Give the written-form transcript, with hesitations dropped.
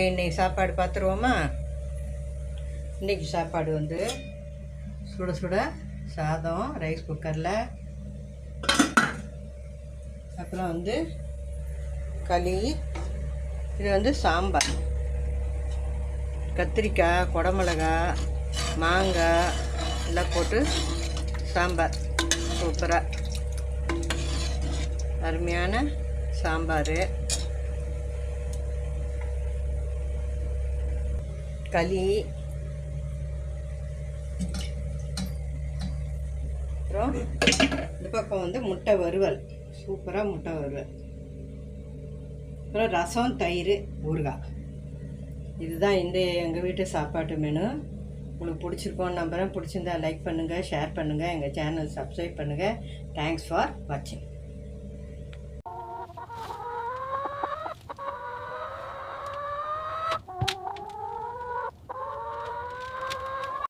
இன்னைக்கு சாப்பாடு பார்த்துருவோமா. இன்றைக்கி சாப்பாடு வந்து சுட சுட சாதம் ரைஸ் குக்கரில், அப்புறம் வந்து களி, இது வந்து சாம்பார், கத்திரிக்காய், குடமிளகா, மாங்காய் எல்லாம் போட்டு சாம்பார் சூப்பராக அருமையான சாம்பார், களி, அப்புறம் இந்த பக்கம் வந்து முட்டை வறுவல், சூப்பராக முட்டை வறுவல், அப்புறம் ரசம், தயிர், ஊறுகாய். இதுதான் இந்த எங்கள் வீட்டு சாப்பாட்டு மெனு. உங்களுக்கு பிடிச்சிருக்கோன்னு நம்புகிறேன். பிடிச்சிருந்தா லைக் பண்ணுங்கள், ஷேர் பண்ணுங்கள், எங்கள் சேனல் சப்ஸ்கிரைப் பண்ணுங்கள். தேங்க்ஸ் ஃபார் வாட்சிங்.